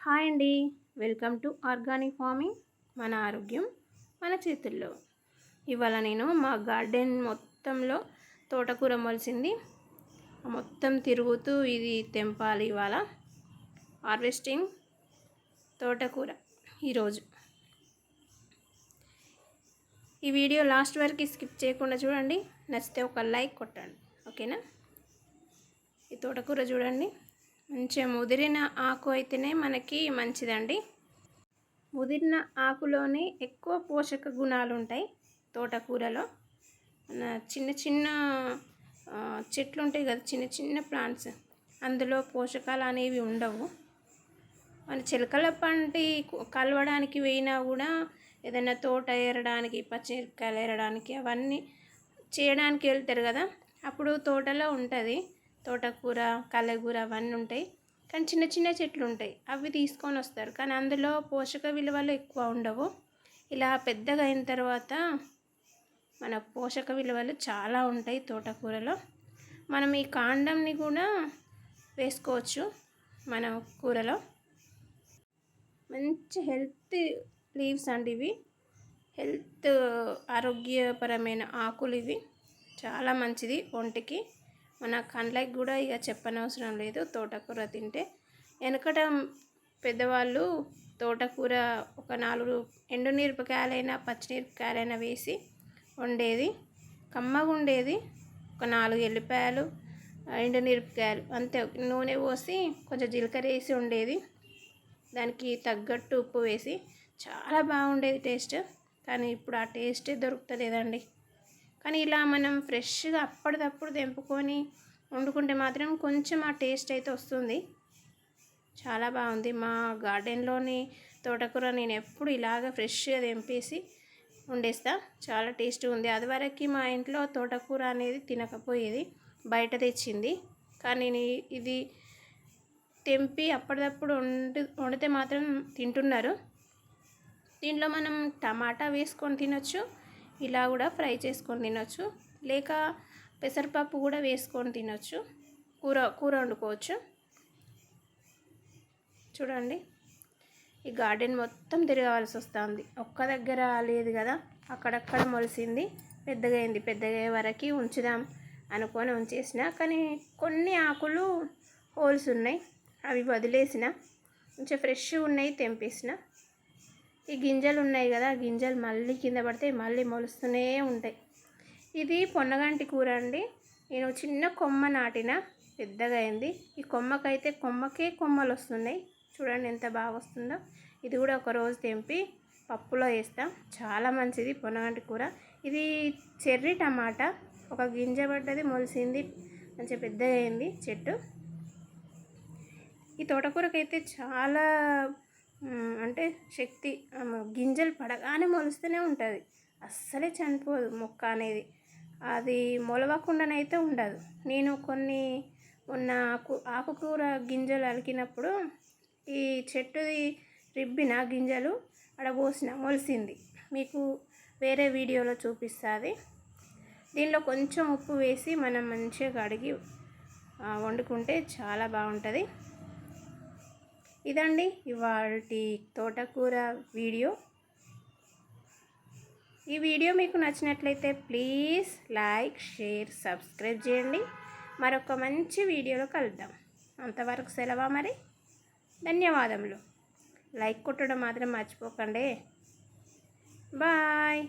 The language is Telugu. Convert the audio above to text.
హాయ్ అండి, వెల్కమ్ టు ఆర్గానిక్ ఫార్మింగ్. మన ఆరోగ్యం మన చేతుల్లో. ఇవాళ నేను మా గార్డెన్ మొత్తంలో తోటకూర మొలిసింది. మొత్తం తిరుగుతూ ఇది తెంపాలి. ఇవాళ హార్వెస్టింగ్ తోటకూర. ఈరోజు ఈ వీడియో లాస్ట్ వరకు స్కిప్ చేయకుండా చూడండి. నచ్చితే ఒక లైక్ కొట్టండి, ఓకేనా? ఈ తోటకూర చూడండి, మంచిగా ముదిరిన ఆకు అయితేనే మనకి మంచిదండి. ముదిరిన ఆకులోనే ఎక్కువ పోషక గుణాలు ఉంటాయి. తోటకూరలో చిన్న చిన్న చెట్లు ఉంటాయి కదా, చిన్న చిన్న ప్లాంట్స్, అందులో పోషకాలు అనేవి ఉండవు. మన చిలకల పంటి కలవడానికి వేయినా కూడా, ఏదైనా తోట ఏరడానికి, పచ్చిమిరపకాయలు ఏరడానికి, అవన్నీ చేయడానికి వెళ్తారు కదా, అప్పుడు తోటలో ఉంటుంది తోటకూర, కలగూర అవన్నీ ఉంటాయి. కానీ చిన్న చిన్న చెట్లు ఉంటాయి, అవి తీసుకొని వస్తారు. కానీ అందులో పోషక విలువలు ఎక్కువ ఉండవు. ఇలా పెద్దగా అయిన తర్వాత మన పోషక విలువలు చాలా ఉంటాయి తోటకూరలో. మనం ఈ కాండంని కూడా వేసుకోవచ్చు మన కూరలో. మంచి హెల్త్ లీవ్స్ అండి ఇవి. హెల్త్ ఆరోగ్యపరమైన ఆకులు ఇవి. చాలా మంచిది ఒంటికి, మన కండ్లకి కూడా ఇక చెప్పనవసరం లేదు తోటకూర తింటే. వెనకట పెద్దవాళ్ళు తోటకూర ఒక 4 ఎండుమిరపకాయలైనా పచ్చిమిరపకాయలైనా వేసి వండేది, కమ్మగా ఉండేది. ఒక 4 ఎల్లిపాయలు, ఎండుమిరపకాయలు అంతే, నూనె పోసి కొంచెం జీలకర్ర వేసి ఉండేది. దానికి తగ్గట్టు ఉప్పు వేసి చాలా బాగుండేది టేస్ట్. కానీ ఇప్పుడు ఆ టేస్టే దొరుకుతలేదండి. కానీ ఇలా మనం ఫ్రెష్గా అప్పటిదప్పుడు తెంపుకొని వండుకుంటే మాత్రం కొంచెం ఆ టేస్ట్ అయితే వస్తుంది. చాలా బాగుంది. మా గార్డెన్లోని తోటకూర నేను ఎప్పుడు ఇలాగ ఫ్రెష్గా తెంపేసి వండేస్తా. చాలా టేస్ట్గా ఉంది. అదివరకు మా ఇంట్లో తోటకూర అనేది తినకపోయేది, బయట తెచ్చింది. కానీ ఇది తెంపి అప్పటిదప్పుడు వండితే మాత్రం తింటున్నారు. దీంట్లో మనం టమాటా వేసుకొని తినొచ్చు, ఇలా కూడా ఫ్రై చేసుకొని తినొచ్చు, లేక పెసరపప్పు కూడా వేసుకొని తినొచ్చు. కూర వండుకోవచ్చు. చూడండి, ఈ గార్డెన్ మొత్తం తిరగవలసి వస్తుంది. ఒక్క దగ్గర లేదు కదా, అక్కడక్కడ మొలిసింది. పెద్దగా అయ్యే వరకు ఉంచుదాం అనుకొని ఉంచేసిన. కానీ కొన్ని ఆకులు హోల్స్ ఉన్నాయి, అవి వదిలేసిన. కొంచెం ఫ్రెష్గా ఉన్నాయి, తెంపేసిన. ఈ గింజలు ఉన్నాయి కదా, ఆ గింజలు మళ్ళీ కింద పడితే మళ్ళీ మొలుస్తూనే ఉంటాయి. ఇది పొన్నగంటి కూర అండి. నేను చిన్న కొమ్మ నాటిన, పెద్దగా అయింది. ఈ కొమ్మకే కొమ్మలు వస్తున్నాయి. చూడండి ఎంత బాగా వస్తుందో. ఇది కూడా ఒకరోజు తెంపి పప్పులో వేస్తాం. చాలా మంచిది పొన్నగంటి కూర. ఇది చెర్రీ టమాటా, ఒక గింజ పడ్డది, మొలిసింది, మంచిగా పెద్దగా అయింది చెట్టు. ఈ తోటకూరకైతే చాలా అంటే శక్తి. గింజలు పడగానే మొలుస్తూనే ఉంటుంది, అస్సలే చనిపోదు మొక్క అనేది. అది మొలవకుండానైతే ఉండదు. నేను కొన్ని ఆకుకూర గింజలు అలికినప్పుడు ఈ చెట్టుది రిబ్బిన గింజలు అడబోసిన, మొలిసింది. మీకు వేరే వీడియోలో చూపిస్తుంది. దీనిలో కొంచెం ఉప్పు వేసి మనం మంచిగా కడిగి వండుకుంటే చాలా బాగుంటుంది. ఇదండి ఇవాల్టి తోటకూర వీడియో. ఈ వీడియో మీకు నచ్చినట్లయితే ప్లీజ్ లైక్, షేర్, సబ్స్క్రైబ్ చేయండి. మరొక మంచి వీడియోలో కలుద్దాం. అంతవరకు సెలవా మరి. ధన్యవాదములు. లైక్ కొట్టడం మాత్రం మర్చిపోకండి. బాయ్.